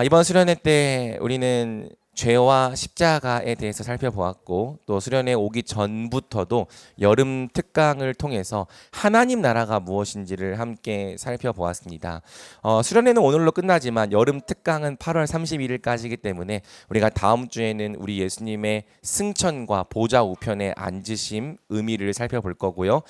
이번 수련회 때 우리는 죄와 십자가에 대해서 살펴보았고, 또 수련회 오기 전부터도 여름 특강을 통해서 하나님 나라가 무엇인지를 함께 살펴보았습니다. 수련회는 오늘로 끝나지만 여름 특강은 8월 31일까지이기 때문에 우리가 다음 주에는 우리 예수님의 승천과 보좌 우편에 앉으심 의미를 살펴볼 거고요.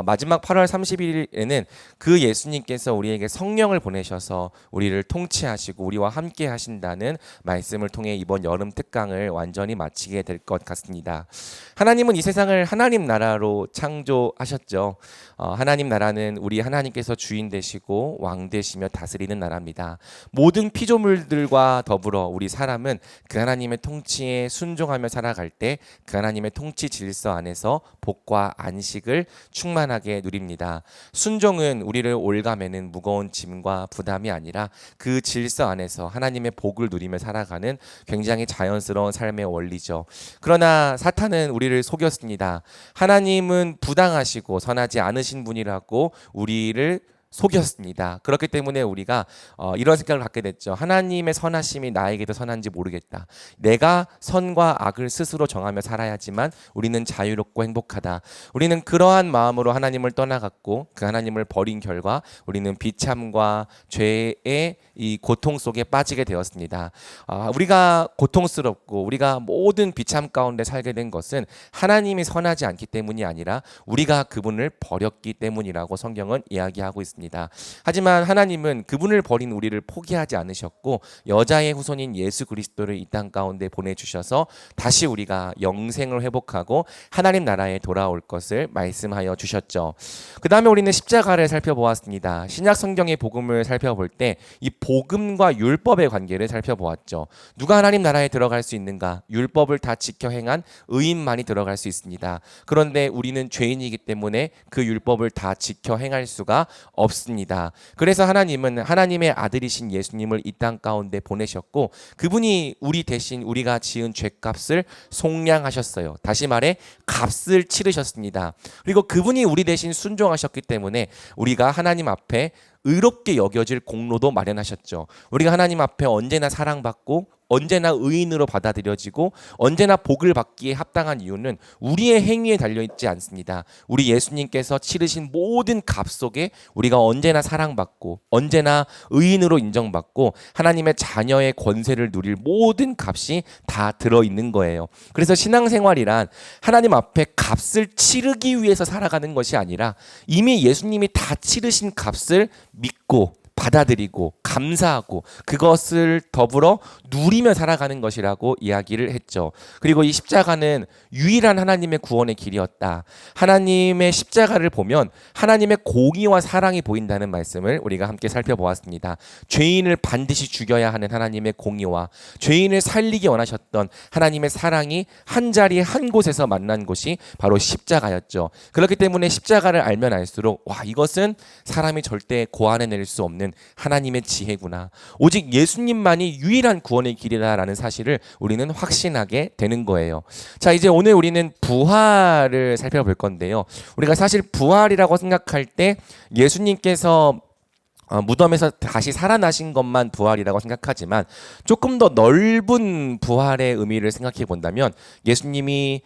마지막 8월 31일에는 그 예수님께서 우리에게 성령을 보내셔서 우리를 통치하시고 우리와 함께 하신다는 말씀을 통해 이번 여름 특강을 완전히 마치게 될 것 같습니다. 하나님은 이 세상을 하나님 나라로 창조하셨죠. 하나님 나라는 우리 하나님께서 주인 되시고 왕 되시며 다스리는 나라입니다. 모든 피조물들과 더불어 우리 사람은 그 하나님의 통치에 순종하며 살아갈 때 그 하나님의 통치 질서 안에서 복과 안식을 충만하게 누립니다. 순종은 우리를 올가매는 무거운 짐과 부담이 아니라 그 질서 안에서 하나님의 복을 누리며 살아가는 굉장히 자연스러운 삶의 원리죠. 그러나 사탄은 우리를 속였습니다. 하나님은 부당하시고 선하지 않으신 분이라고 우리를 속였습니다. 그렇기 때문에 우리가 이런 생각을 갖게 됐죠. 하나님의 선하심이 나에게도 선한지 모르겠다. 내가 선과 악을 스스로 정하며 살아야지만 우리는 자유롭고 행복하다. 우리는 그러한 마음으로 하나님을 떠나갔고 그 하나님을 버린 결과 우리는 비참과 죄의 이 고통 속에 빠지게 되었습니다. 우리가 고통스럽고 우리가 모든 비참 가운데 살게 된 것은 하나님이 선하지 않기 때문이 아니라 우리가 그분을 버렸기 때문이라고 성경은 이야기하고 있습니다. 하지만 하나님은 그분을 버린 우리를 포기하지 않으셨고 여자의 후손인 예수 그리스도를 이 땅 가운데 보내주셔서 다시 우리가 영생을 회복하고 하나님 나라에 돌아올 것을 말씀하여 주셨죠. 그 다음에 우리는 십자가를 살펴보았습니다. 신약 성경의 복음을 살펴볼 때 이 복음과 율법의 관계를 살펴보았죠. 누가 하나님 나라에 들어갈 수 있는가? 율법을 다 지켜 행한 의인만이 들어갈 수 있습니다. 그런데 우리는 죄인이기 때문에 그 율법을 다 지켜 행할 수가 없습니다. 그래서 하나님은 하나님의 아들이신 예수님을 이 땅 가운데 보내셨고 그분이 우리 대신 우리가 지은 죄값을 속량하셨어요. 다시 말해 값을 치르셨습니다. 그리고 그분이 우리 대신 순종하셨기 때문에 우리가 하나님 앞에 의롭게 여겨질 공로도 마련하셨죠. 우리가 하나님 앞에 언제나 사랑받고 언제나 의인으로 받아들여지고 언제나 복을 받기에 합당한 이유는 우리의 행위에 달려있지 않습니다. 우리 예수님께서 치르신 모든 값 속에 우리가 언제나 사랑받고 언제나 의인으로 인정받고 하나님의 자녀의 권세를 누릴 모든 값이 다 들어있는 거예요. 그래서 신앙생활이란 하나님 앞에 값을 치르기 위해서 살아가는 것이 아니라 이미 예수님이 다 치르신 값을 믿고 받아들이고 감사하고 그것을 더불어 누리며 살아가는 것이라고 이야기를 했죠. 그리고 이 십자가는 유일한 하나님의 구원의 길이었다. 하나님의 십자가를 보면 하나님의 공의와 사랑이 보인다는 말씀을 우리가 함께 살펴보았습니다. 죄인을 반드시 죽여야 하는 하나님의 공의와 죄인을 살리기 원하셨던 하나님의 사랑이 한 자리 한 곳에서 만난 곳이 바로 십자가였죠. 그렇기 때문에 십자가를 알면 알수록 이것은 사람이 절대 고안해낼 수 없는 하나님의 지혜구나. 오직 예수님만이 유일한 구원의 길이다라는 사실을 우리는 확신하게 되는 거예요. 자, 이제 오늘 우리는 부활을 살펴볼 건데요. 우리가 사실 부활이라고 생각할 때 예수님께서 무덤에서 다시 살아나신 것만 부활이라고 생각하지만 조금 더 넓은 부활의 의미를 생각해 본다면 예수님이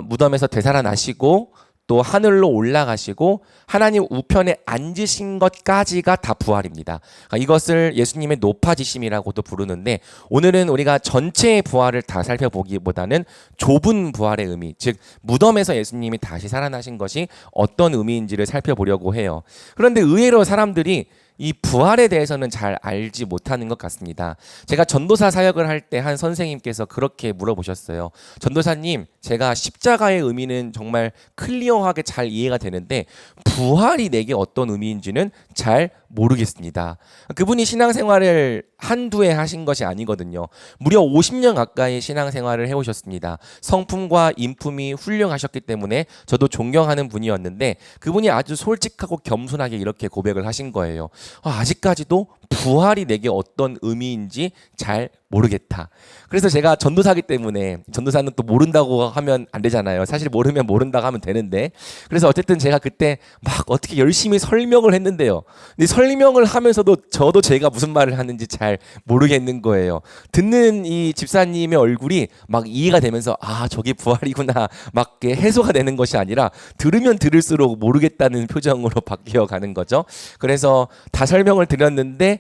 무덤에서 되살아나시고 또 하늘로 올라가시고 하나님 우편에 앉으신 것까지가 다 부활입니다. 이것을 예수님의 높아지심이라고도 부르는데 오늘은 우리가 전체의 부활을 다 살펴보기보다는 좁은 부활의 의미, 즉 무덤에서 예수님이 다시 살아나신 것이 어떤 의미인지를 살펴보려고 해요. 그런데 의외로 사람들이 이 부활에 대해서는 잘 알지 못하는 것 같습니다. 제가 전도사 사역을 할 때 한 선생님께서 그렇게 물어보셨어요. 전도사님, 제가 십자가의 의미는 정말 클리어하게 잘 이해가 되는데 부활이 내게 어떤 의미인지는 잘 모르겠습니다. 그분이 신앙생활을 한두 해 하신 것이 아니거든요. 무려 50년 가까이 신앙생활을 해오셨습니다. 성품과 인품이 훌륭하셨기 때문에 저도 존경하는 분이었는데 그분이 아주 솔직하고 겸손하게 이렇게 고백을 하신 거예요. 아직까지도 부활이 내게 어떤 의미인지 잘 모르겠다. 그래서 제가 전도사기 때문에, 전도사는 또 모른다고 하면 안 되잖아요. 사실 모르면 모른다고 하면 되는데, 그래서 어쨌든 제가 그때 막 어떻게 열심히 설명을 했는데요. 근데 설명을 하면서도 저도 제가 무슨 말을 하는지 잘 모르겠는 거예요. 듣는 이 집사님의 얼굴이 막 이해가 되면서 저게 부활이구나 막 해소가 되는 것이 아니라 들으면 들을수록 모르겠다는 표정으로 바뀌어 가는 거죠. 그래서 다 설명을 드렸는데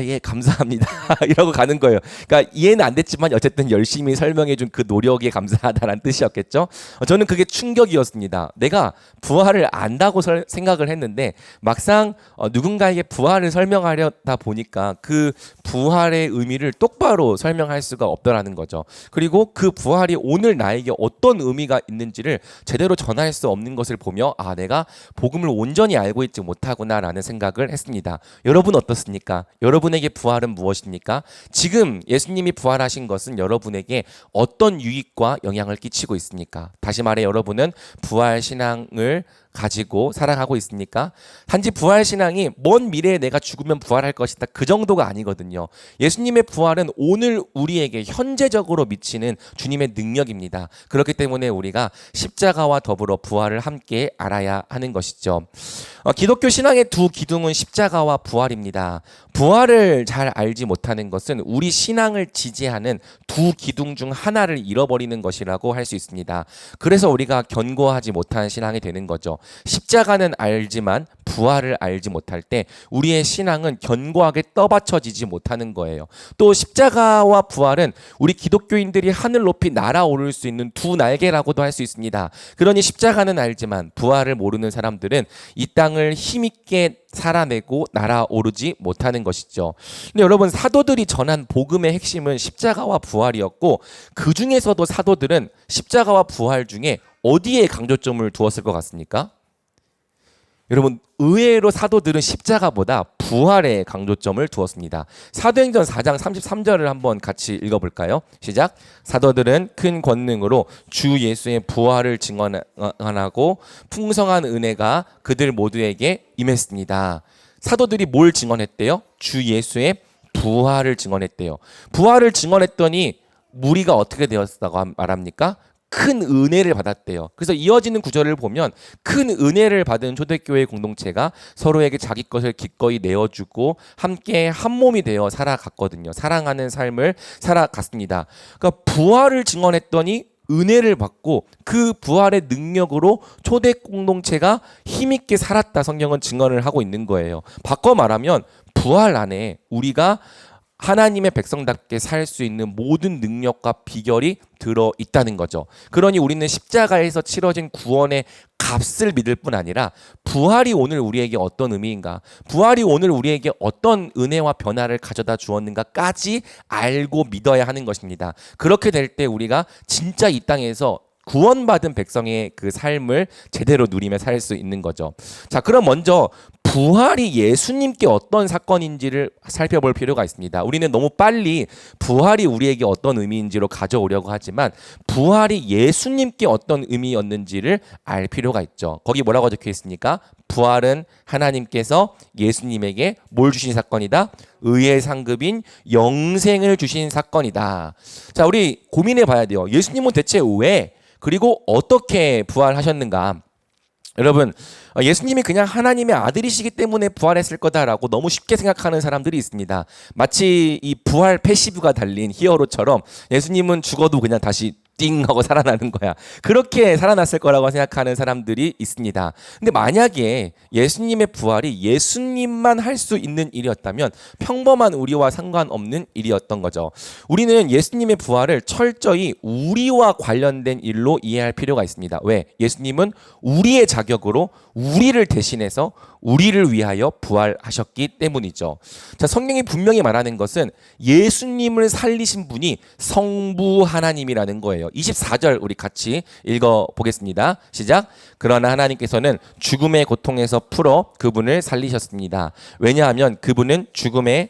예, 감사합니다. 이러고 가는 거예요. 그러니까 이해는 안 됐지만 어쨌든 열심히 설명해 준 그 노력에 감사하다라는 뜻이었겠죠. 저는 그게 충격이었습니다. 내가 부활을 안다고 생각을 했는데 막상 누군가에게 부활을 설명하려다 보니까 그 부활의 의미를 똑바로 설명할 수가 없더라는 거죠. 그리고 그 부활이 오늘 나에게 어떤 의미가 있는지를 제대로 전할 수 없는 것을 보며 내가 복음을 온전히 알고 있지 못하구나라는 생각을 했습니다. 여러분 어떻습니까? 여러분에게 부활은 무엇입니까? 지금 예수님이 부활하신 것은 여러분에게 어떤 유익과 영향을 끼치고 있습니까? 다시 말해 여러분은 부활 신앙을 가지고 살아가고 있습니까? 단지 부활 신앙이 먼 미래에 내가 죽으면 부활할 것이다 그 정도가 아니거든요. 예수님의 부활은 오늘 우리에게 현재적으로 미치는 주님의 능력입니다. 그렇기 때문에 우리가 십자가와 더불어 부활을 함께 알아야 하는 것이죠. 기독교 신앙의 두 기둥은 십자가와 부활입니다. 부활을 잘 알지 못하는 것은 우리 신앙을 지지하는 두 기둥 중 하나를 잃어버리는 것이라고 할 수 있습니다. 그래서 우리가 견고하지 못한 신앙이 되는 거죠. 십자가는 알지만 부활을 알지 못할 때 우리의 신앙은 견고하게 떠받쳐지지 못하는 거예요. 또 십자가와 부활은 우리 기독교인들이 하늘 높이 날아오를 수 있는 두 날개라고도 할 수 있습니다. 그러니 십자가는 알지만 부활을 모르는 사람들은 이 땅을 힘있게 살아내고 날아오르지 못하는 것이죠. 근데 여러분, 사도들이 전한 복음의 핵심은 십자가와 부활이었고 그 중에서도 사도들은 십자가와 부활 중에 어디에 강조점을 두었을 것 같습니까? 여러분, 의외로 사도들은 십자가보다 부활에 강조점을 두었습니다. 사도행전 4장 33절을 한번 같이 읽어볼까요? 시작. 사도들은 큰 권능으로 주 예수의 부활을 증언하고 풍성한 은혜가 그들 모두에게 임했습니다. 사도들이 뭘 증언했대요? 주 예수의 부활을 증언했대요. 부활을 증언했더니 무리가 어떻게 되었다고 말합니까? 큰 은혜를 받았대요. 그래서 이어지는 구절을 보면 큰 은혜를 받은 초대교회 공동체가 서로에게 자기 것을 기꺼이 내어주고 함께 한 몸이 되어 살아갔거든요. 사랑하는 삶을 살아갔습니다. 그러니까 부활을 증언했더니 은혜를 받고 그 부활의 능력으로 초대 공동체가 힘있게 살았다, 성경은 증언을 하고 있는 거예요. 바꿔 말하면 부활 안에 우리가 하나님의 백성답게 살 수 있는 모든 능력과 비결이 들어 있다는 거죠. 그러니 우리는 십자가에서 치러진 구원의 값을 믿을 뿐 아니라 부활이 오늘 우리에게 어떤 의미인가, 부활이 오늘 우리에게 어떤 은혜와 변화를 가져다 주었는가까지 알고 믿어야 하는 것입니다. 그렇게 될 때 우리가 진짜 이 땅에서 구원받은 백성의 그 삶을 제대로 누리며 살 수 있는 거죠. 자, 그럼 먼저 부활이 예수님께 어떤 사건인지를 살펴볼 필요가 있습니다. 우리는 너무 빨리 부활이 우리에게 어떤 의미인지로 가져오려고 하지만 부활이 예수님께 어떤 의미였는지를 알 필요가 있죠. 거기 뭐라고 적혀 있습니까? 부활은 하나님께서 예수님에게 뭘 주신 사건이다? 의의 상급인 영생을 주신 사건이다. 자, 우리 고민해 봐야 돼요. 예수님은 대체 왜 그리고 어떻게 부활하셨는가? 여러분, 예수님이 그냥 하나님의 아들이시기 때문에 부활했을 거다라고 너무 쉽게 생각하는 사람들이 있습니다. 마치 이 부활 패시브가 달린 히어로처럼 예수님은 죽어도 그냥 다시 띵 하고 살아나는 거야. 그렇게 살아났을 거라고 생각하는 사람들이 있습니다. 근데 만약에 예수님의 부활이 예수님만 할 수 있는 일이었다면 평범한 우리와 상관없는 일이었던 거죠. 우리는 예수님의 부활을 철저히 우리와 관련된 일로 이해할 필요가 있습니다. 왜? 예수님은 우리의 자격으로 우리를 대신해서 우리를 위하여 부활하셨기 때문이죠. 자, 성경이 분명히 말하는 것은 예수님을 살리신 분이 성부 하나님이라는 거예요. 24절 우리 같이 읽어보겠습니다. 시작. 그러나 하나님께서는 죽음의 고통에서 풀어 그분을 살리셨습니다. 왜냐하면 그분은 죽음의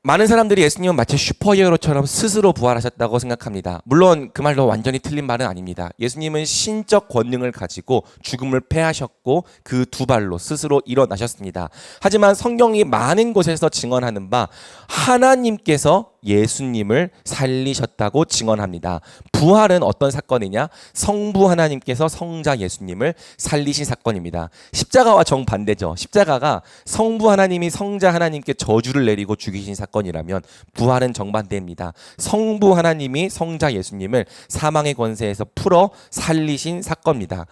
많은 사람들이 예수님은 마치 슈퍼히어로처럼 스스로 부활하셨다고 생각합니다. 물론 그 말도 완전히 틀린 말은 아닙니다. 예수님은 신적 권능을 가지고 죽음을 패하셨고 그 두 발로 스스로 일어나셨습니다. 하지만 성경이 많은 곳에서 증언하는 바 하나님께서 예수님을 살리셨다고 증언합니다. 부활은 어떤 사건이냐? 성부 하나님께서 성자 예수님을 살리신 사건입니다. 십자가와 정반대죠. 십자가가 성부 하나님이 성자 하나님께 저주를 내리고 죽이신 사건이라면 부활은 정반대입니다. 성부 하나님이 성자 예수님을 사망의 권세에서 풀어 살리신 사건입니다.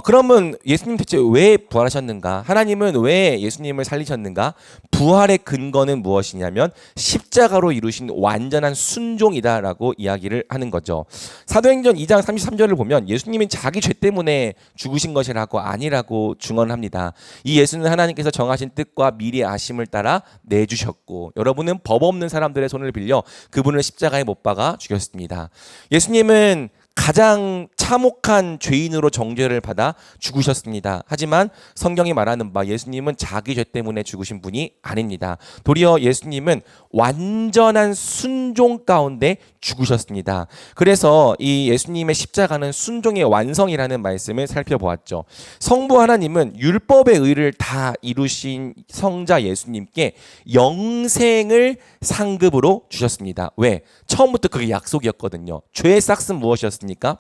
그러면 예수님 대체 왜 부활하셨는가? 하나님은 왜 예수님을 살리셨는가? 부활의 근거는 무엇이냐면 십자가로 이루신 완전한 순종이다라고 이야기를 하는 거죠. 사도행전 2장 33절을 보면 예수님이 자기 죄 때문에 죽으신 것이라고 아니라고 증언합니다. 이 예수는 하나님께서 정하신 뜻과 미리 아심을 따라 내주셨고 여러분은 법 없는 사람들의 손을 빌려 그분을 십자가에 못 박아 죽였습니다. 예수님은 가장 참혹한 죄인으로 정죄를 받아 죽으셨습니다. 하지만 성경이 말하는 바 예수님은 자기 죄 때문에 죽으신 분이 아닙니다. 도리어 예수님은 완전한 순종 가운데 죽으셨습니다. 그래서 이 예수님의 십자가는 순종의 완성이라는 말씀을 살펴보았죠. 성부 하나님은 율법의 의를 다 이루신 성자 예수님께 영생을 상급으로 주셨습니다. 왜? 처음부터 그게 약속이었거든요. 죄의 싹은 무엇이었습니까?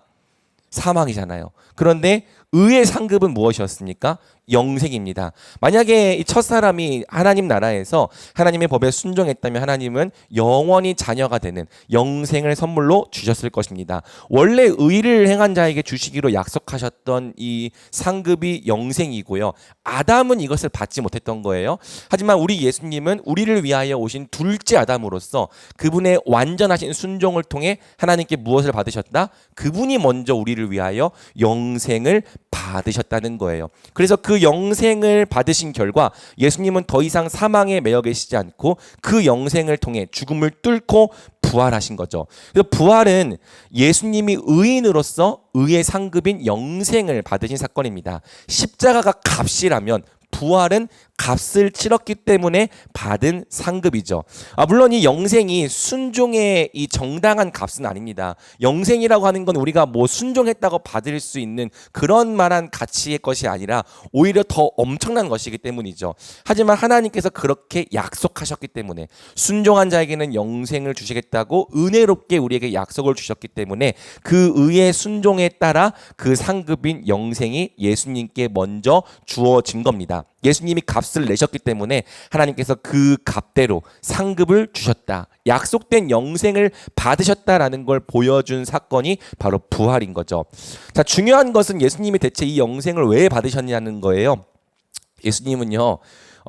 사망이잖아요. 그런데 의의 상급은 무엇이었습니까? 영생입니다. 만약에 이 첫사람이 하나님 나라에서 하나님의 법에 순종했다면 하나님은 영원히 자녀가 되는 영생을 선물로 주셨을 것입니다. 원래 의를 행한 자에게 주시기로 약속하셨던 이 상급이 영생이고요. 아담은 이것을 받지 못했던 거예요. 하지만 우리 예수님은 우리를 위하여 오신 둘째 아담으로서 그분의 완전하신 순종을 통해 하나님께 무엇을 받으셨다? 그분이 먼저 우리를 위하여 영생을 받으셨다는 거예요. 그래서 그 영생을 받으신 결과 예수님은 더 이상 사망에 매여 계시지 않고 그 영생을 통해 죽음을 뚫고 부활하신 거죠. 그래서 부활은 예수님이 의인으로서 의의 상급인 영생을 받으신 사건입니다. 십자가가 값이라면 부활은 값을 치렀기 때문에 받은 상급이죠. 물론 이 영생이 순종의 이 정당한 값은 아닙니다. 영생이라고 하는 건 우리가 뭐 순종했다고 받을 수 있는 그런 만한 가치의 것이 아니라 오히려 더 엄청난 것이기 때문이죠. 하지만 하나님께서 그렇게 약속하셨기 때문에 순종한 자에게는 영생을 주시겠다고 은혜롭게 우리에게 약속을 주셨기 때문에 그 의의 순종에 따라 그 상급인 영생이 예수님께 먼저 주어진 겁니다. 예수님이 값을 내셨기 때문에 하나님께서 그 값대로 상급을 주셨다. 약속된 영생을 받으셨다라는 걸 보여준 사건이 바로 부활인 거죠. 자, 중요한 것은 예수님이 대체 이 영생을 왜 받으셨냐는 거예요. 예수님은요.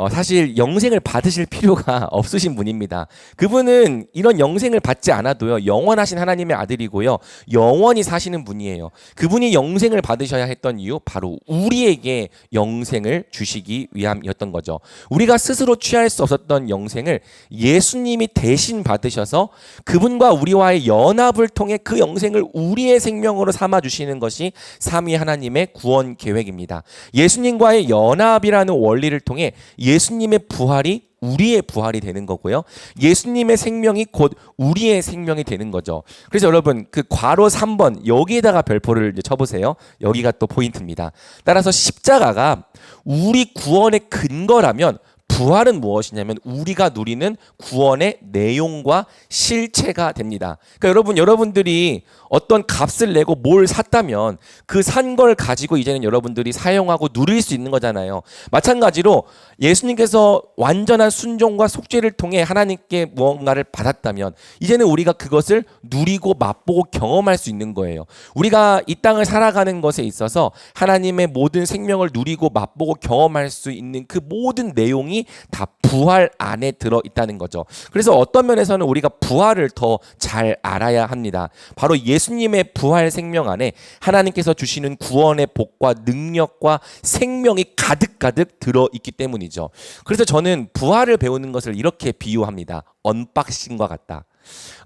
사실 영생을 받으실 필요가 없으신 분입니다. 그분은 이런 영생을 받지 않아도요. 영원하신 하나님의 아들이고요. 영원히 사시는 분이에요. 그분이 영생을 받으셔야 했던 이유 바로 우리에게 영생을 주시기 위함이었던 거죠. 우리가 스스로 취할 수 없었던 영생을 예수님이 대신 받으셔서 그분과 우리와의 연합을 통해 그 영생을 우리의 생명으로 삼아 주시는 것이 삼위 하나님의 구원 계획입니다. 예수님과의 연합이라는 원리를 통해 예수님의 부활이 우리의 부활이 되는 거고요. 예수님의 생명이 곧 우리의 생명이 되는 거죠. 그래서 여러분 그 괄호 3번 여기에다가 별표를 이제 쳐보세요. 여기가 또 포인트입니다. 따라서 십자가가 우리 구원의 근거라면 부활은 무엇이냐면 우리가 누리는 구원의 내용과 실체가 됩니다. 그러니까 여러분들이 어떤 값을 내고 뭘 샀다면 그 산 걸 가지고 이제는 여러분들이 사용하고 누릴 수 있는 거잖아요. 마찬가지로 예수님께서 완전한 순종과 속죄를 통해 하나님께 무언가를 받았다면 이제는 우리가 그것을 누리고 맛보고 경험할 수 있는 거예요. 우리가 이 땅을 살아가는 것에 있어서 하나님의 모든 생명을 누리고 맛보고 경험할 수 있는 그 모든 내용이 다 부활 안에 들어 있다는 거죠. 그래서 어떤 면에서는 우리가 부활을 더 잘 알아야 합니다. 바로 예수님의 부활 생명 안에 하나님께서 주시는 구원의 복과 능력과 생명이 가득가득 들어 있기 때문이죠. 그래서 저는 부활을 배우는 것을 이렇게 비유합니다. 언박싱과 같다.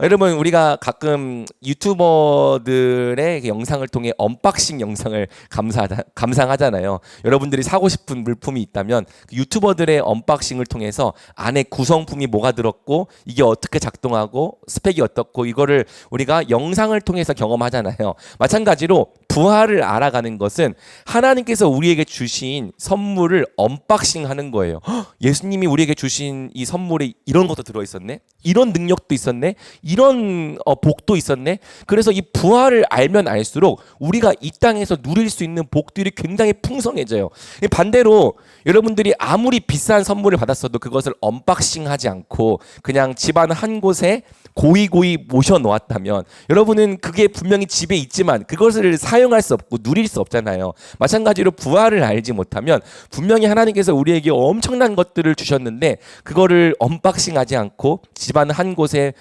여러분 우리가 가끔 유튜버들의 그 영상을 통해 언박싱 영상을 감상하잖아요. 여러분들이 사고 싶은 물품이 있다면 그 유튜버들의 언박싱을 통해서 안에 구성품이 뭐가 들었고 이게 어떻게 작동하고 스펙이 어떻고 이거를 우리가 영상을 통해서 경험하잖아요. 마찬가지로 부활을 알아가는 것은 하나님께서 우리에게 주신 선물을 언박싱하는 거예요. 예수님이 우리에게 주신 이 선물에 이런 것도 들어있었네, 이런 능력도 있었네, 이런 복도 있었네. 그래서 이 부활을 알면 알수록 우리가 이 땅에서 누릴 수 있는 복들이 굉장히 풍성해져요. 반대로 여러분들이 아무리 비싼 선물을 받았어도 그것을 언박싱하지 않고 그냥 집안 한 곳에 고이고이 모셔 놓았다면 여러분은 그게 분명히 집에 있지만 그것을 사용할 수 없고 누릴 수 없잖아요. 마찬가지로 부활을 알지 못하면 분명히 하나님께서 우리에게 엄청난 것들을 주셨는데 그거를 언박싱하지 않고 집안 한 곳에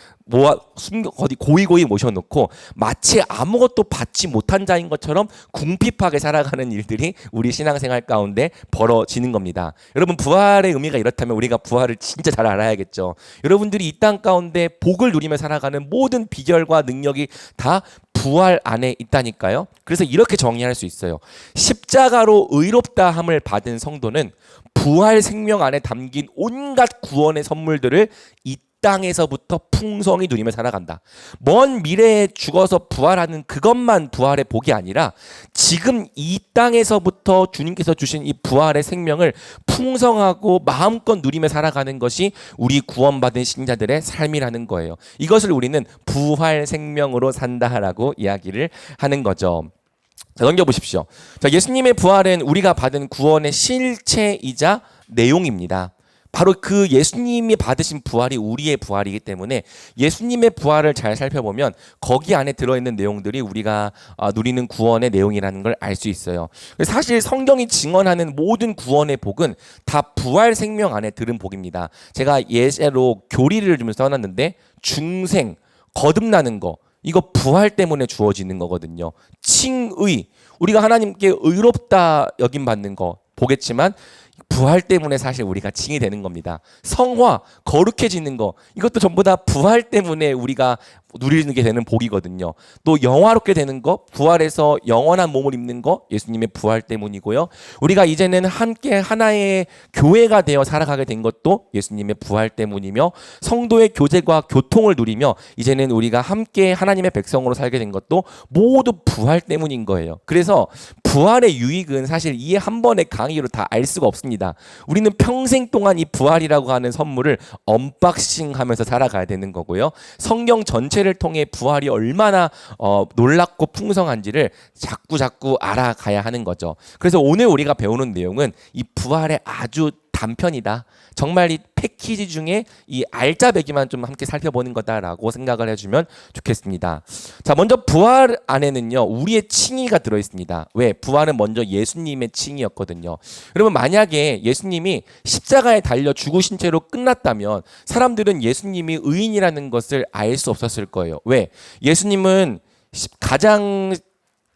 어디 고이고이 모셔놓고 마치 아무것도 받지 못한 자인 것처럼 궁핍하게 살아가는 일들이 우리 신앙생활 가운데 벌어지는 겁니다. 여러분 부활의 의미가 이렇다면 우리가 부활을 진짜 잘 알아야겠죠. 여러분들이 이 땅 가운데 복을 누리며 살아가는 모든 비결과 능력이 다 부활 안에 있다니까요. 그래서 이렇게 정의할 수 있어요. 십자가로 의롭다함을 받은 성도는 부활 생명 안에 담긴 온갖 구원의 선물들을 이 땅에서부터 풍성히 누리며 살아간다. 먼 미래에 죽어서 부활하는 그것만 부활의 복이 아니라 지금 이 땅에서부터 주님께서 주신 이 부활의 생명을 풍성하고 마음껏 누리며 살아가는 것이 우리 구원받은 신자들의 삶이라는 거예요. 이것을 우리는 부활 생명으로 산다라고 이야기를 하는 거죠. 자, 넘겨보십시오. 자, 예수님의 부활은 우리가 받은 구원의 실체이자 내용입니다. 바로 그 예수님이 받으신 부활이 우리의 부활이기 때문에 예수님의 부활을 잘 살펴보면 거기 안에 들어있는 내용들이 우리가 누리는 구원의 내용이라는 걸 알 수 있어요. 사실 성경이 증언하는 모든 구원의 복은 다 부활 생명 안에 들은 복입니다. 제가 예제로 교리를 좀 써놨는데 중생, 거듭나는 거 이거 부활 때문에 주어지는 거거든요. 칭의, 우리가 하나님께 의롭다 여김받는 거 보겠지만 부활 때문에 사실 우리가 칭이 되는 겁니다. 성화, 거룩해지는 거 이것도 전부 다 부활 때문에 우리가 누리게 되는 복이거든요. 또 영화롭게 되는 거, 부활해서 영원한 몸을 입는 거 예수님의 부활 때문이고요. 우리가 이제는 함께 하나의 교회가 되어 살아가게 된 것도 예수님의 부활 때문이며 성도의 교제과 교통을 누리며 이제는 우리가 함께 하나님의 백성으로 살게 된 것도 모두 부활 때문인 거예요. 그래서 부활의 유익은 사실 이 한 번의 강의로 다 알 수가 없습니다. 우리는 평생 동안 이 부활이라고 하는 선물을 언박싱하면서 살아가야 되는 거고요. 성경 전체를 통해 부활이 얼마나 놀랍고 풍성한지를 자꾸 알아가야 하는 거죠. 그래서 오늘 우리가 배우는 내용은 이 부활의 아주 단편이다. 정말 이 패키지 중에 이 알짜배기만 좀 함께 살펴보는 거다라고 생각을 해주면 좋겠습니다. 자, 먼저 부활 안에는요 우리의 칭의가 들어있습니다. 왜? 부활은 먼저 예수님의 칭의였거든요. 여러분 만약에 예수님이 십자가에 달려 죽으신 채로 끝났다면 사람들은 예수님이 의인이라는 것을 알 수 없었을 거예요. 왜? 예수님은 가장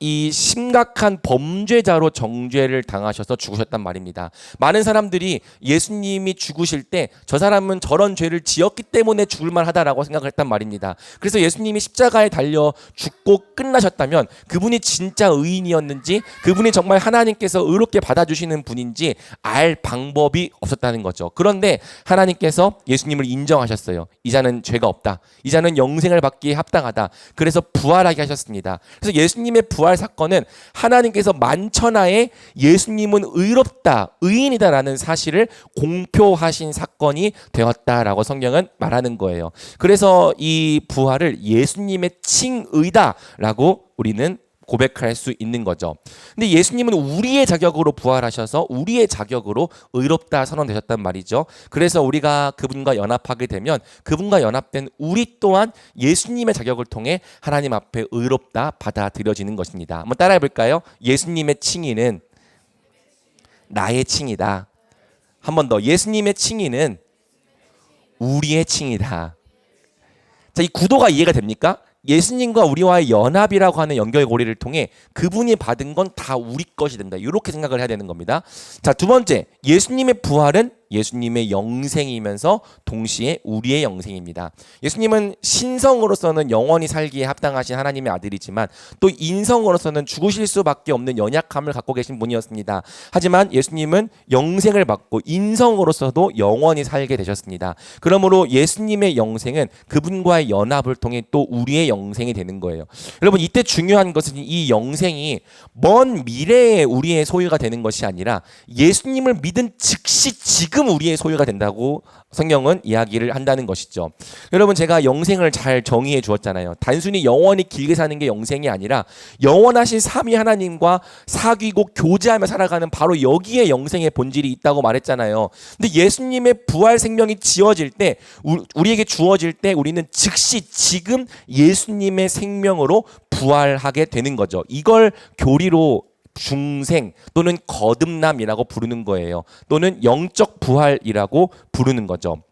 이 심각한 범죄자로 정죄를 당하셔서 죽으셨단 말입니다. 많은 사람들이 예수님이 죽으실 때 저 사람은 저런 죄를 지었기 때문에 죽을 만하다라고 생각을 했단 말입니다. 그래서 예수님이 십자가에 달려 죽고 끝나셨다면 그분이 진짜 의인이었는지 그분이 정말 하나님께서 의롭게 받아주시는 분인지 알 방법이 없었다는 거죠. 그런데 하나님께서 예수님을 인정하셨어요. 이 자는 죄가 없다. 이 자는 영생을 받기에 합당하다. 그래서 부활하게 하셨습니다. 그래서 예수님의 부활 사건은 하나님께서 만천하에 예수님은 의롭다, 의인이다라는 사실을 공표하신 사건이 되었다라고 성경은 말하는 거예요. 그래서 이 부활을 예수님의 칭의다라고 우리는 고백할 수 있는 거죠. 근데 예수님은 우리의 자격으로 부활하셔서 우리의 자격으로 의롭다 선언되셨단 말이죠. 그래서 우리가 그분과 연합하게 되면 그분과 연합된 우리 또한 예수님의 자격을 통해 하나님 앞에 의롭다 받아들여지는 것입니다. 한번 따라해 볼까요? 예수님의 칭의는 나의 칭이다. 한 번 더. 예수님의 칭의는 우리의 칭이다. 자, 이 구도가 이해가 됩니까? 예수님과 우리와의 연합이라고 하는 연결고리를 통해 그분이 받은 건 다 우리 것이 된다. 이렇게 생각을 해야 되는 겁니다. 자, 두 번째, 예수님의 부활은 예수님의 영생이면서 동시에 우리의 영생입니다. 예수님은 신성으로서는 영원히 살기에 합당하신 하나님의 아들이지만 또 인성으로서는 죽으실 수밖에 없는 연약함을 갖고 계신 분이었습니다. 하지만 예수님은 영생을 받고 인성으로서도 영원히 살게 되셨습니다. 그러므로 예수님의 영생은 그분과의 연합을 통해 또 우리의 영생이 되는 거예요. 여러분, 이때 중요한 것은 이 영생이 먼 미래에 우리의 소유가 되는 것이 아니라 예수님을 믿은 즉시 지금 우리의 소유가 된다고 성경은 이야기를 한다는 것이죠. 여러분, 제가 영생을 잘 정의해 주었잖아요. 단순히 영원히 길게 사는 게 영생이 아니라 영원하신 삼위 하나님과 사귀고 교제하며 살아가는 바로 여기에 영생의 본질이 있다고 말했잖아요. 근데 예수님의 부활 생명이 지어질 때, 우리에게 주어질 때 우리는 즉시 지금 예수님의 생명으로 부활하게 되는 거죠. 이걸 교리로 중생 또는 거듭남이라고 부르는 거예요. 또는 영적 부활이라고 부르는 거죠.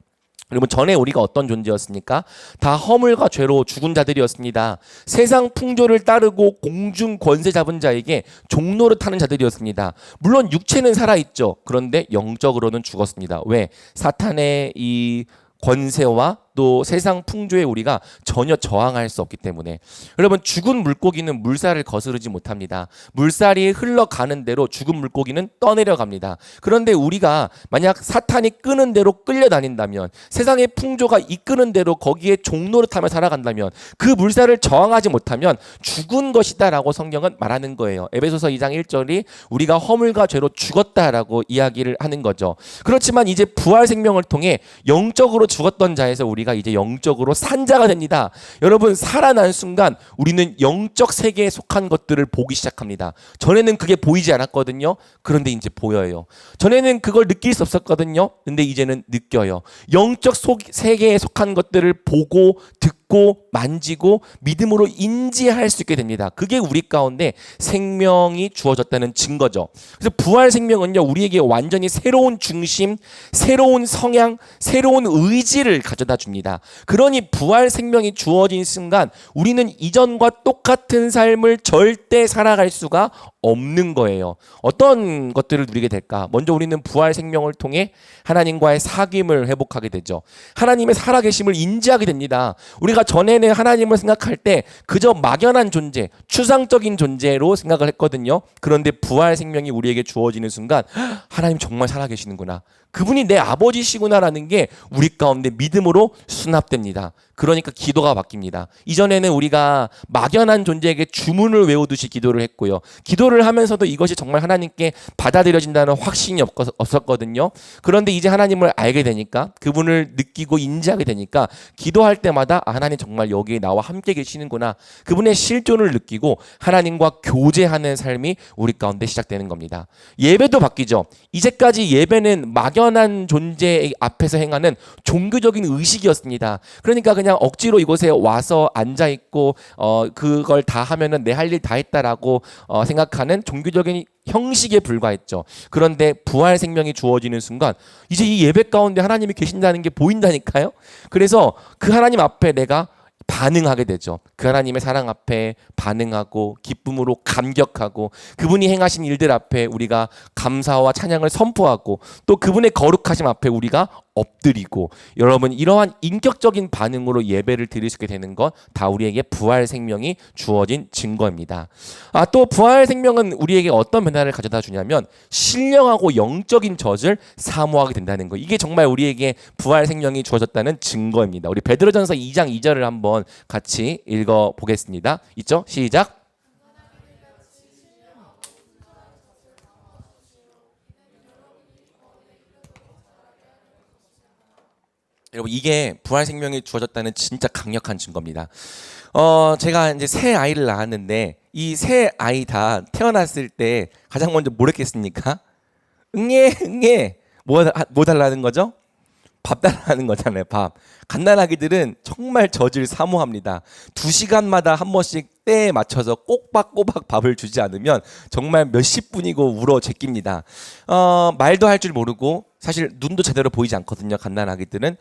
여러분, 전에 우리가 어떤 존재였습니까? 다 허물과 죄로 죽은 자들이었습니다. 세상 풍조를 따르고 공중 권세 잡은 자에게 종노릇하는 자들이었습니다. 물론 육체는 살아있죠. 그런데 영적으로는 죽었습니다. 왜? 사탄의 이 권세와 또 세상 풍조에 우리가 전혀 저항할 수 없기 때문에. 여러분, 죽은 물고기는 물살을 거스르지 못합니다. 물살이 흘러가는 대로 죽은 물고기는 떠내려갑니다. 그런데 우리가 만약 사탄이 끄는 대로 끌려다닌다면, 세상의 풍조가 이끄는 대로 거기에 종노릇하며 살아간다면 그 물살을 저항하지 못하면 죽은 것이다라고 성경은 말하는 거예요. 에베소서 2장 1절이 우리가 허물과 죄로 죽었다라고 이야기를 하는 거죠. 그렇지만 이제 부활 생명을 통해 영적으로 죽었던 자에서 우리가 이제 영적으로 산 자가 됩니다. 여러분, 살아난 순간 우리는 영적 세계에 속한 것들을 보기 시작합니다. 전에는 그게 보이지 않았거든요. 그런데 이제 보여요. 전에는 그걸 느낄 수 없었거든요. 근데 이제는 느껴요. 영적 세계에 속한 것들을 보고 듣고 만지고 믿음으로 인지할 수 있게 됩니다. 그게 우리 가운데 생명이 주어졌다는 증거죠. 그래서 부활 생명은요, 우리에게 완전히 새로운 중심, 새로운 성향, 새로운 의지를 가져다 줍니다. 그러니 부활 생명이 주어진 순간 우리는 이전과 똑같은 삶을 절대 살아갈 수가 없는 거예요. 어떤 것들을 누리게 될까? 먼저 우리는 부활 생명을 통해 하나님과의 사귐을 회복하게 되죠. 하나님의 살아계심을 인지하게 됩니다. 우리가 전에는 하나님을 생각할 때 그저 막연한 존재, 추상적인 존재로 생각을 했거든요. 그런데 부활 생명이 우리에게 주어지는 순간 하나님 정말 살아계시는구나, 그분이 내 아버지시구나라는 게 우리 가운데 믿음으로 수납됩니다. 그러니까 기도가 바뀝니다. 이전에는 우리가 막연한 존재에게 주문을 외우듯이 기도를 했고요. 기도를 하면서도 이것이 정말 하나님께 받아들여진다는 확신이 없었거든요. 그런데 이제 하나님을 알게 되니까, 그분을 느끼고 인지하게 되니까 기도할 때마다 하나님 정말 여기에 나와 함께 계시는구나, 그분의 실존을 느끼고 하나님과 교제하는 삶이 우리 가운데 시작되는 겁니다. 예배도 바뀌죠. 이제까지 예배는 막연한 존재 앞에서 행하는 종교적인 의식이었습니다. 그러니까 그냥 억지로 이곳에 와서 앉아있고 그걸 다 하면은 내 할 일 다 했다라고 생각하는 종교적인 형식에 불과했죠. 그런데 부활 생명이 주어지는 순간 이제 이 예배 가운데 하나님이 계신다는 게 보인다니까요. 그래서 그 하나님 앞에 내가 반응하게 되죠. 그 하나님의 사랑 앞에 반응하고 기쁨으로 감격하고 그분이 행하신 일들 앞에 우리가 감사와 찬양을 선포하고 또 그분의 거룩하심 앞에 우리가 엎드리고, 여러분, 이러한 인격적인 반응으로 예배를 드릴 수 있게 되는 것 다 우리에게 부활 생명이 주어진 증거입니다. 또 부활 생명은 우리에게 어떤 변화를 가져다 주냐면 신령하고 영적인 젖을 사모하게 된다는 거. 이게 정말 우리에게 부활 생명이 주어졌다는 증거입니다. 우리 베드로전서 2장 2절을 한번 같이 읽어 보겠습니다. 있죠? 시작. 여러분, 이게 부활 생명이 주어졌다는 진짜 강력한 증거입니다. 제가 이제 새 아이를 낳았는데 이 새 아이 다 태어났을 때 가장 먼저 뭘 했겠습니까? 응애 뭐 달라는 거죠? 밥 달라는 거잖아요. 밥. 갓난아기들은 정말 젖을 사모합니다. 2시간마다 한 번씩 때에 맞춰서 꼬박꼬박 밥을 주지 않으면 정말 몇십 분이고 울어 제낍니다. 말도 할 줄 모르고 사실 눈도 제대로 보이지 않거든요. 갓난아기들은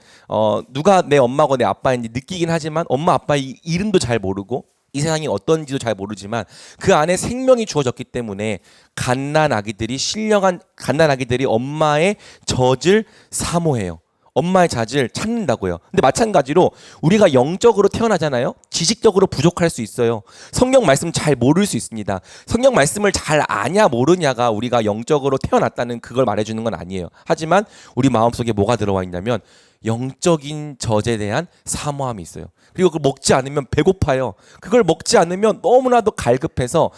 누가 내 엄마고 내 아빠인지 느끼긴 하지만 엄마 아빠의 이름도 잘 모르고 이 세상이 어떤지도 잘 모르지만 그 안에 생명이 주어졌기 때문에 갓난 아기들이 엄마의 젖을 사모해요. 엄마의 젖을 찾는다고요. 근데 마찬가지로 우리가 영적으로 태어나잖아요. 지식적으로 부족할 수 있어요. 성경 말씀 잘 모를 수 있습니다. 성경 말씀을 잘 아냐 모르냐가 우리가 영적으로 태어났다는 그걸 말해주는 건 아니에요. 하지만 우리 마음속에 뭐가 들어와 있냐면 영적인 젖에 대한 사모함이 있어요. 그리고 그걸 먹지 않으면 배고파요. 그걸 먹지 않으면 너무나도 갈급해서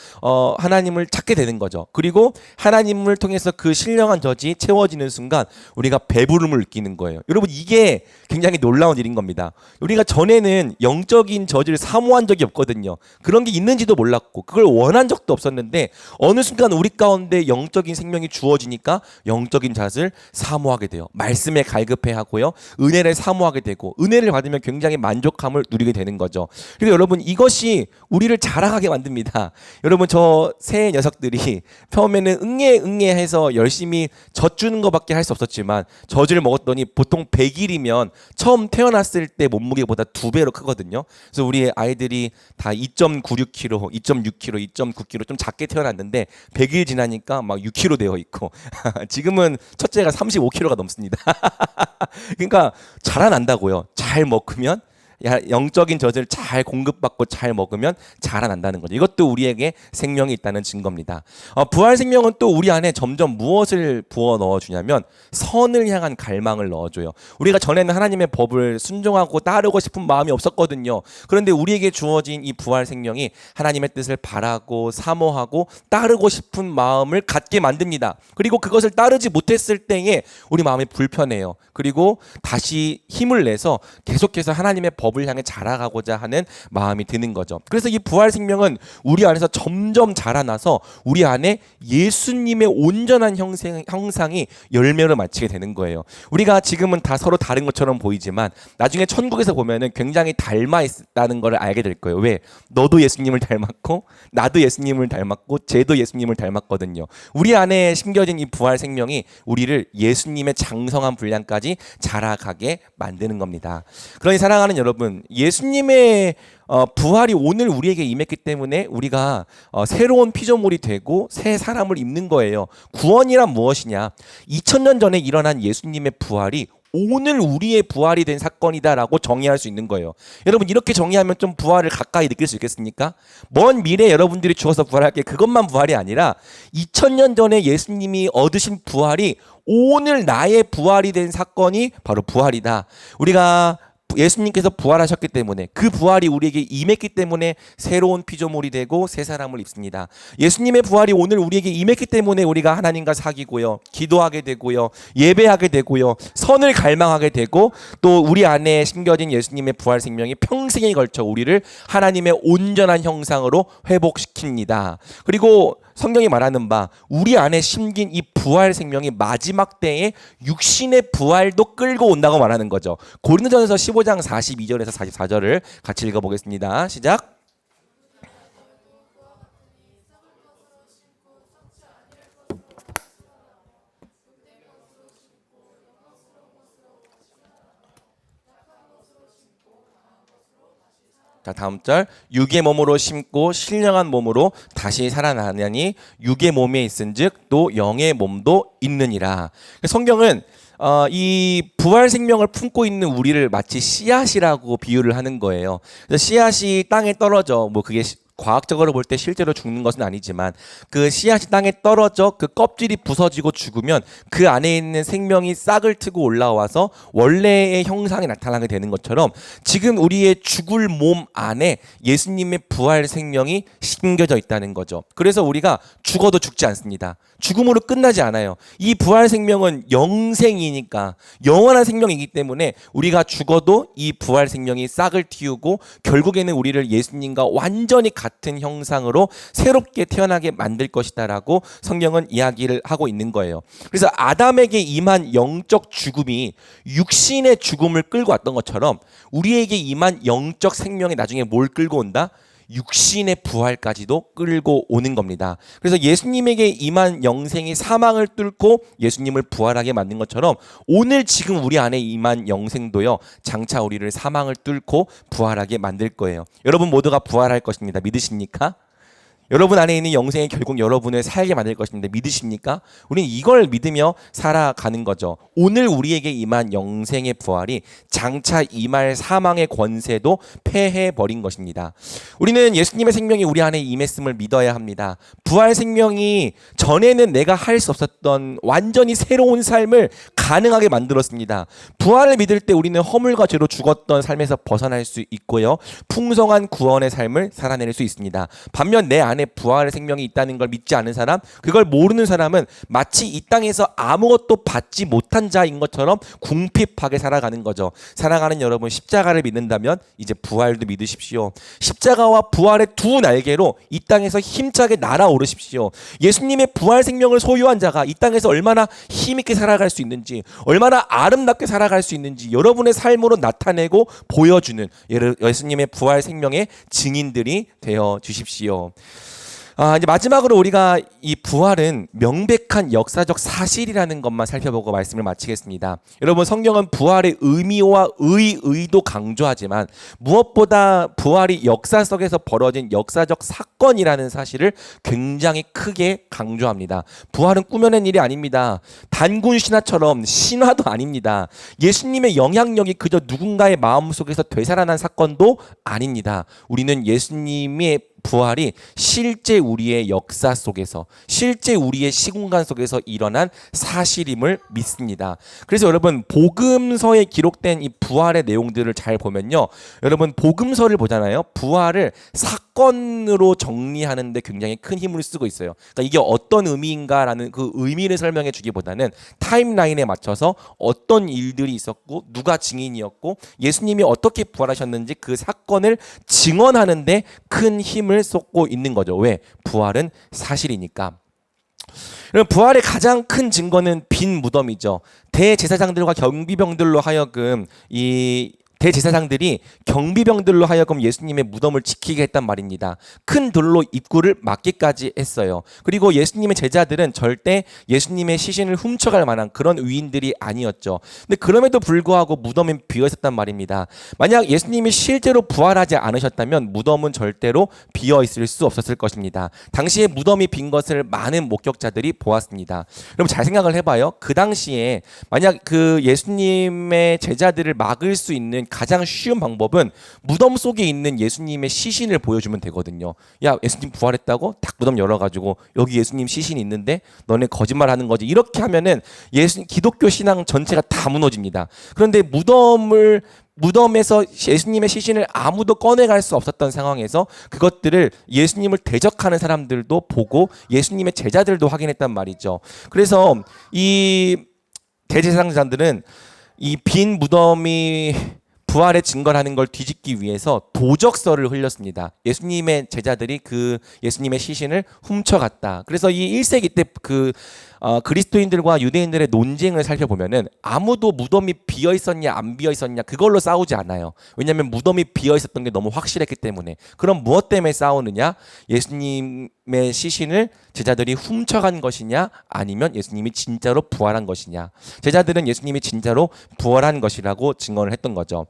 하나님을 찾게 되는 거죠. 그리고 하나님을 통해서 그 신령한 젖이 채워지는 순간 우리가 배부름을 느끼는 거예요. 여러분 이게 굉장히 놀라운 일인 겁니다. 우리가 전에는 영적인 젖을 사모한 적이 없거든요. 그런 게 있는지도 몰랐고 그걸 원한 적도 없었는데 어느 순간 우리 가운데 영적인 생명이 주어지니까 영적인 젖을 사모하게 돼요. 말씀에 갈급해하고요. 은혜를 사모하게 되고 은혜를 받으면 굉장히 만족함을 누리게 되는 거죠. 그래서 여러분 이것이 우리를 자라가게 만듭니다. 여러분 저 새 녀석들이 처음에는 응애해서 열심히 젖 주는 것밖에 할 수 없었지만 젖을 먹었더니 보통 100일이면 처음 태어났을 때 몸무게보다 2배로 크거든요. 그래서 우리 아이들이 다 2.96kg, 2.6kg, 2.9kg 좀 작게 태어났는데 100일 지나니까 막 6kg 되어 있고 지금은 첫째가 35kg가 넘습니다. 그러니까 자라난다고요. 잘 먹으면 영적인 젖을 잘 공급받고 잘 먹으면 자라난다는 거죠. 이것도 우리에게 생명이 있다는 증거입니다. 부활 생명은 또 우리 안에 점점 무엇을 부어 넣어주냐면 선을 향한 갈망을 넣어줘요. 우리가 전에는 하나님의 법을 순종하고 따르고 싶은 마음이 없었거든요. 그런데 우리에게 주어진 이 부활 생명이 하나님의 뜻을 바라고 사모하고 따르고 싶은 마음을 갖게 만듭니다. 그리고 그것을 따르지 못했을 때에 우리 마음이 불편해요. 그리고 다시 힘을 내서 계속해서 하나님의 법을 향해 자라가고자 하는 마음이 드는 거죠. 그래서 이 부활 생명은 우리 안에서 점점 자라나서 우리 안에 예수님의 온전한 형상이 열매를 맺히게 되는 거예요. 우리가 지금은 다 서로 다른 것처럼 보이지만 나중에 천국에서 보면은 굉장히 닮아 있다는 걸 알게 될 거예요. 왜? 너도 예수님을 닮았고 나도 예수님을 닮았고 쟤도 예수님을 닮았거든요. 우리 안에 심겨진 이 부활 생명이 우리를 예수님의 장성한 분량까지 자라가게 만드는 겁니다. 그러니 사랑하는 여러분, 예수님의 부활이 오늘 우리에게 임했기 때문에 우리가 새로운 피조물이 되고 새 사람을 입는 거예요. 구원이란 무엇이냐? 2000년 전에 일어난 예수님의 부활이 오늘 우리의 부활이 된 사건이다라고 정의할 수 있는 거예요. 여러분 이렇게 정의하면 좀 부활을 가까이 느낄 수 있겠습니까? 먼 미래에 여러분들이 죽어서 부활할게 그것만 부활이 아니라 2000년 전에 예수님이 얻으신 부활이 오늘 나의 부활이 된 사건이 바로 부활이다. 우리가 예수님께서 부활하셨기 때문에 그 부활이 우리에게 임했기 때문에 새로운 피조물이 되고 새 사람을 입습니다. 예수님의 부활이 오늘 우리에게 임했기 때문에 우리가 하나님과 사귀고요. 기도하게 되고요. 예배하게 되고요. 선을 갈망하게 되고 또 우리 안에 심겨진 예수님의 부활 생명이 평생에 걸쳐 우리를 하나님의 온전한 형상으로 회복시킵니다. 그리고 성경이 말하는 바 우리 안에 심긴 이 부활 생명이 마지막 때에 육신의 부활도 끌고 온다고 말하는 거죠. 고린도전서 15장 42절에서 44절을 같이 읽어보겠습니다. 시작. 자, 다음 절. 육의 몸으로 심고 신령한 몸으로 다시 살아나느니 육의 몸에 있은즉 또 영의 몸도 있느니라. 성경은 이 부활 생명을 품고 있는 우리를 마치 씨앗이라고 비유를 하는 거예요. 그래서 씨앗이 땅에 떨어져 그게 과학적으로 볼 때 실제로 죽는 것은 아니지만 그 씨앗이 땅에 떨어져 그 껍질이 부서지고 죽으면 그 안에 있는 생명이 싹을 트고 올라와서 원래의 형상이 나타나게 되는 것처럼 지금 우리의 죽을 몸 안에 예수님의 부활 생명이 심겨져 있다는 거죠. 그래서 우리가 죽어도 죽지 않습니다. 죽음으로 끝나지 않아요. 이 부활 생명은 영생이니까 영원한 생명이기 때문에 우리가 죽어도 이 부활 생명이 싹을 틔우고 결국에는 우리를 예수님과 완전히 같은 형상으로 새롭게 태어나게 만들 것이다라고 성경은 이야기를 하고 있는 거예요. 그래서 아담에게 임한 영적 죽음이 육신의 죽음을 끌고 왔던 것처럼 우리에게 임한 영적 생명이 나중에 뭘 끌고 온다? 육신의 부활까지도 끌고 오는 겁니다. 그래서 예수님에게 임한 영생이 사망을 뚫고 예수님을 부활하게 만든 것처럼 오늘 지금 우리 안에 임한 영생도요, 장차 우리를 사망을 뚫고 부활하게 만들 거예요. 여러분 모두가 부활할 것입니다. 믿으십니까? 여러분 안에 있는 영생이 결국 여러분을 살게 만들 것인데 믿으십니까? 우리는 이걸 믿으며 살아가는 거죠. 오늘 우리에게 임한 영생의 부활이 장차 임할 사망의 권세도 패해버린 것입니다. 우리는 예수님의 생명이 우리 안에 임했음을 믿어야 합니다. 부활 생명이 전에는 내가 할 수 없었던 완전히 새로운 삶을 가능하게 만들었습니다. 부활을 믿을 때 우리는 허물과 죄로 죽었던 삶에서 벗어날 수 있고요, 풍성한 구원의 삶을 살아낼 수 있습니다. 반면 내 안에 부활의 생명이 있다는 걸 믿지 않은 사람, 그걸 모르는 사람은 마치 이 땅에서 아무것도 받지 못한 자인 것처럼 궁핍하게 살아가는 거죠. 사랑하는 여러분, 십자가를 믿는다면 이제 부활도 믿으십시오. 십자가와 부활의 두 날개로 이 땅에서 힘차게 날아오르십시오. 예수님의 부활 생명을 소유한 자가 이 땅에서 얼마나 힘있게 살아갈 수 있는지, 얼마나 아름답게 살아갈 수 있는지 여러분의 삶으로 나타내고 보여주는 예수님의 부활 생명의 증인들이 되어 주십시오. 이제 마지막으로 우리가 이 부활은 명백한 역사적 사실이라는 것만 살펴보고 말씀을 마치겠습니다. 여러분, 성경은 부활의 의미와 의의도 강조하지만 무엇보다 부활이 역사 속에서 벌어진 역사적 사건이라는 사실을 굉장히 크게 강조합니다. 부활은 꾸며낸 일이 아닙니다. 단군 신화처럼 신화도 아닙니다. 예수님의 영향력이 그저 누군가의 마음속에서 되살아난 사건도 아닙니다. 우리는 예수님의 부활이 실제 우리의 역사 속에서, 실제 우리의 시공간 속에서 일어난 사실임을 믿습니다. 그래서 여러분, 복음서에 기록된 이 부활의 내용들을 잘 보면요, 여러분 복음서를 보잖아요. 부활을 사건으로 정리하는데 굉장히 큰 힘을 쓰고 있어요. 그러니까 이게 어떤 의미인가라는 그 의미를 설명해 주기보다는 타임라인에 맞춰서 어떤 일들이 있었고 누가 증인이었고 예수님이 어떻게 부활하셨는지 그 사건을 증언하는데 큰 힘을 쏟고 있는 거죠. 왜? 부활은 사실이니까. 부활의 가장 큰 증거는 빈 무덤이죠. 대제사장들과 경비병들로 하여금 대제사장들이 경비병들로 하여금 예수님의 무덤을 지키게 했단 말입니다. 큰 돌로 입구를 막기까지 했어요. 그리고 예수님의 제자들은 절대 예수님의 시신을 훔쳐갈 만한 그런 위인들이 아니었죠. 근데 그럼에도 불구하고 무덤은 비어 있었단 말입니다. 만약 예수님이 실제로 부활하지 않으셨다면 무덤은 절대로 비어 있을 수 없었을 것입니다. 당시에 무덤이 빈 것을 많은 목격자들이 보았습니다. 여러분, 잘 생각을 해봐요. 그 당시에 만약 그 예수님의 제자들을 막을 수 있는 가장 쉬운 방법은 무덤 속에 있는 예수님의 시신을 보여주면 되거든요. 야, 예수님 부활했다고? 딱 무덤 열어가지고 여기 예수님 시신이 있는데 너네 거짓말하는 거지. 이렇게 하면은 기독교 신앙 전체가 다 무너집니다. 그런데 무덤에서 예수님의 시신을 아무도 꺼내갈 수 없었던 상황에서 그것들을 예수님을 대적하는 사람들도 보고 예수님의 제자들도 확인했단 말이죠. 그래서 이 대제사장들은 이 빈 무덤이 부활의 증거라는 걸 뒤집기 위해서 도적설을 흘렸습니다. 예수님의 제자들이 그 예수님의 시신을 훔쳐갔다. 그래서 이 1세기 때 그리스도인들과 유대인들의 논쟁을 살펴보면은 아무도 무덤이 비어 있었냐 안 비어 있었냐 그걸로 싸우지 않아요. 왜냐하면 무덤이 비어 있었던 게 너무 확실했기 때문에. 그럼 무엇 때문에 싸우느냐? 예수님의 시신을 제자들이 훔쳐간 것이냐, 아니면 예수님이 진짜로 부활한 것이냐. 제자들은 예수님이 진짜로 부활한 것이라고 증언을 했던 거죠.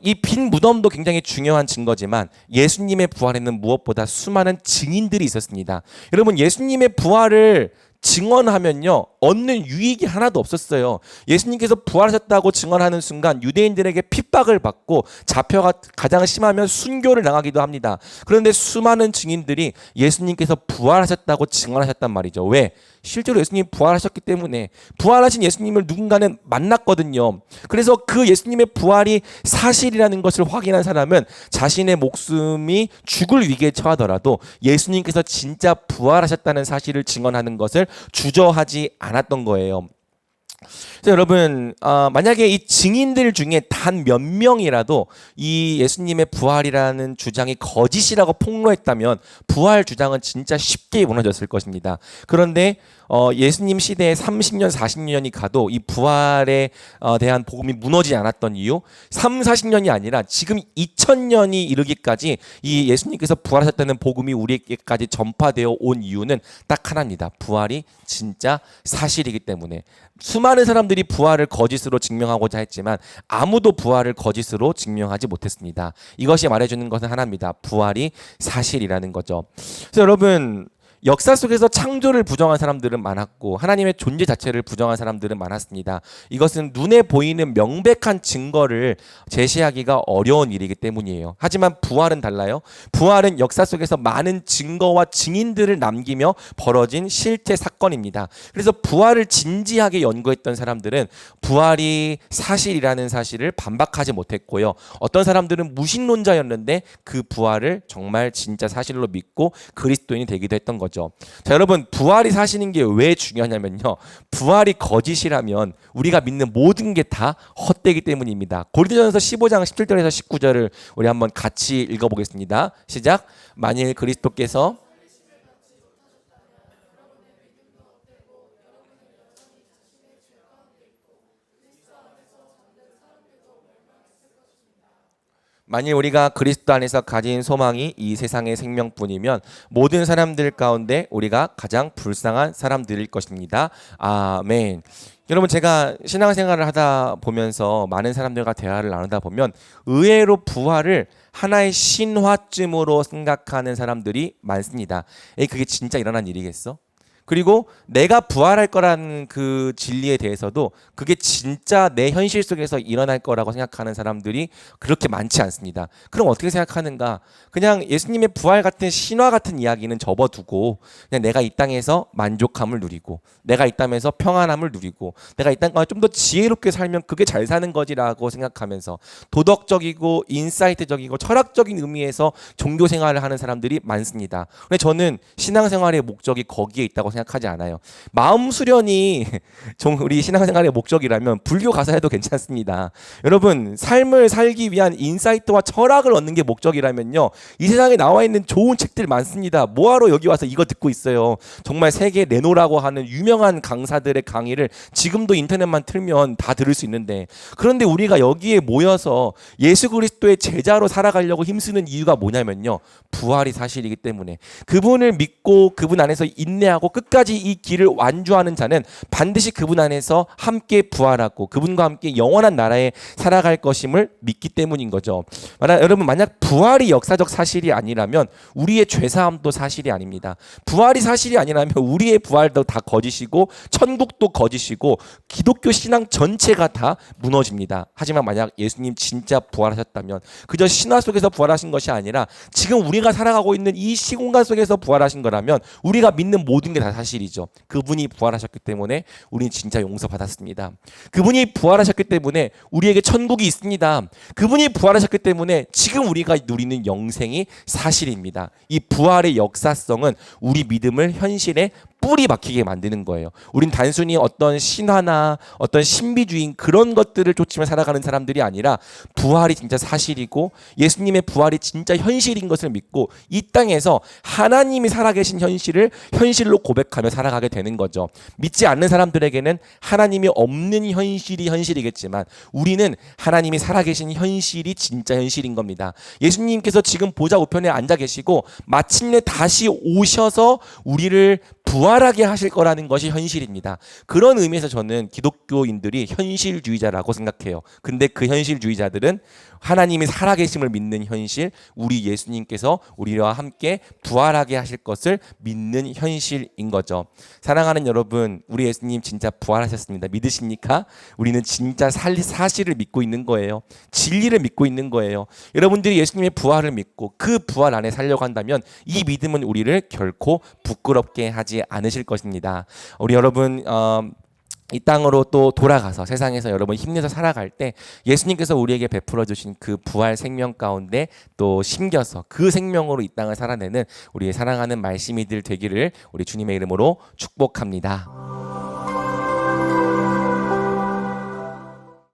이 빈 무덤도 굉장히 중요한 증거지만 예수님의 부활에는 무엇보다 수많은 증인들이 있었습니다. 여러분, 예수님의 부활을 증언하면요, 얻는 유익이 하나도 없었어요. 예수님께서 부활하셨다고 증언하는 순간 유대인들에게 핍박을 받고 잡혀가 가장 심하면 순교를 당하기도 합니다. 그런데 수많은 증인들이 예수님께서 부활하셨다고 증언하셨단 말이죠. 왜? 실제로 예수님이 부활하셨기 때문에. 부활하신 예수님을 누군가는 만났거든요. 그래서 그 예수님의 부활이 사실이라는 것을 확인한 사람은 자신의 목숨이 죽을 위기에 처하더라도 예수님께서 진짜 부활하셨다는 사실을 증언하는 것을 주저하지 않았던 거예요. 그래서 여러분, 만약에 이 증인들 중에 단 몇 명이라도 이 예수님의 부활이라는 주장이 거짓이라고 폭로했다면 부활 주장은 진짜 쉽게 무너졌을 것입니다. 그런데 예수님 시대에 30년, 40년이 가도 이 부활에 대한 복음이 무너지지 않았던 이유, 3, 40년이 아니라 지금 2000년이 이르기까지 이 예수님께서 부활하셨다는 복음이 우리에게까지 전파되어 온 이유는 딱 하나입니다. 부활이 진짜 사실이기 때문에. 수많은 사람들이 부활을 거짓으로 증명하고자 했지만 아무도 부활을 거짓으로 증명하지 못했습니다. 이것이 말해주는 것은 하나입니다. 부활이 사실이라는 거죠. 그래서 여러분, 역사 속에서 창조를 부정한 사람들은 많았고 하나님의 존재 자체를 부정한 사람들은 많았습니다. 이것은 눈에 보이는 명백한 증거를 제시하기가 어려운 일이기 때문이에요. 하지만 부활은 달라요. 부활은 역사 속에서 많은 증거와 증인들을 남기며 벌어진 실제 사건입니다. 그래서 부활을 진지하게 연구했던 사람들은 부활이 사실이라는 사실을 반박하지 못했고요. 어떤 사람들은 무신론자였는데 그 부활을 정말 진짜 사실로 믿고 그리스도인이 되기도 했던 거죠. 자, 여러분, 부활이 사실인 게 왜 중요하냐면요, 부활이 거짓이라면 우리가 믿는 모든 게 다 헛되기 때문입니다. 고린도전서 15장 17절에서 19절을 우리 한번 같이 읽어보겠습니다. 시작. 만일 그리스도께서 만일 우리가 그리스도 안에서 가진 소망이 이 세상의 생명뿐이면 모든 사람들 가운데 우리가 가장 불쌍한 사람들일 것입니다. 아멘. 여러분, 제가 신앙생활을 하다 보면서 많은 사람들과 대화를 나누다 보면 의외로 부활을 하나의 신화쯤으로 생각하는 사람들이 많습니다. 에이, 그게 진짜 일어난 일이겠어? 그리고 내가 부활할 거라는 그 진리에 대해서도 그게 진짜 내 현실 속에서 일어날 거라고 생각하는 사람들이 그렇게 많지 않습니다. 그럼 어떻게 생각하는가? 그냥 예수님의 부활 같은 신화 같은 이야기는 접어두고 그냥 내가 이 땅에서 만족함을 누리고 내가 이 땅에서 평안함을 누리고 내가 이 땅에서 좀 더 지혜롭게 살면 그게 잘 사는 거지라고 생각하면서 도덕적이고 인사이트적이고 철학적인 의미에서 종교 생활을 하는 사람들이 많습니다. 근데 저는 신앙생활의 목적이 거기에 있다고 생각하지 않아요. 마음 수련이 우리 신앙생활의 목적이라면 불교 가사 해도 괜찮습니다. 여러분, 삶을 살기 위한 인사이트와 철학을 얻는 게 목적이라면요, 이 세상에 나와 있는 좋은 책들 많습니다. 뭐하러 여기 와서 이거 듣고 있어요? 정말 세계 내노라고 하는 유명한 강사들의 강의를 지금도 인터넷만 틀면 다 들을 수 있는데, 그런데 우리가 여기에 모여서 예수 그리스도의 제자로 살아가려고 힘쓰는 이유가 뭐냐면요, 부활이 사실이기 때문에. 그분을 믿고 그분 안에서 인내하고 끝까지 이 길을 완주하는 자는 반드시 그분 안에서 함께 부활하고 그분과 함께 영원한 나라에 살아갈 것임을 믿기 때문인 거죠. 여러분, 만약 부활이 역사적 사실이 아니라면 우리의 죄사함도 사실이 아닙니다. 부활이 사실이 아니라면 우리의 부활도 다 거짓이고 천국도 거짓이고 기독교 신앙 전체가 다 무너집니다. 하지만 만약 예수님 진짜 부활하셨다면 그저 신화 속에서 부활하신 것이 아니라 지금 우리가 살아가고 있는 이 시공간 속에서 부활하신 거라면 우리가 믿는 모든 게 다 사실이죠. 그분이 부활하셨기 때문에 우리는 진짜 용서받았습니다. 그분이 부활하셨기 때문에 우리에게 천국이 있습니다. 그분이 부활하셨기 때문에 지금 우리가 누리는 영생이 사실입니다. 이 부활의 역사성은 우리 믿음을 현실에 뿌리 박히게 만드는 거예요. 우린 단순히 어떤 신화나 어떤 신비주의 그런 것들을 쫓으며 살아가는 사람들이 아니라 부활이 진짜 사실이고 예수님의 부활이 진짜 현실인 것을 믿고 이 땅에서 하나님이 살아계신 현실을 현실로 고백하며 살아가게 되는 거죠. 믿지 않는 사람들에게는 하나님이 없는 현실이 현실이겠지만 우리는 하나님이 살아계신 현실이 진짜 현실인 겁니다. 예수님께서 지금 보좌 우편에 앉아 계시고 마침내 다시 오셔서 우리를 부활하게 하실 거라는 것이 현실입니다. 그런 의미에서 저는 기독교인들이 현실주의자라고 생각해요. 근데 그 현실주의자들은 하나님이 살아계심을 믿는 현실, 우리 예수님께서 우리와 함께 부활하게 하실 것을 믿는 현실인 거죠. 사랑하는 여러분, 우리 예수님 진짜 부활하셨습니다. 믿으십니까? 우리는 진짜 사실을 믿고 있는 거예요. 진리를 믿고 있는 거예요. 여러분들이 예수님의 부활을 믿고 그 부활 안에 살려고 한다면 이 믿음은 우리를 결코 부끄럽게 하지 않으실 것입니다. 우리 여러분, 이 땅으로 또 돌아가서 세상에서 여러분 힘내서 살아갈 때 예수님께서 우리에게 베풀어 주신 그 부활 생명 가운데 또 심겨서 그 생명으로 이 땅을 살아내는 우리의 사랑하는 말씀이들 되기를 우리 주님의 이름으로 축복합니다.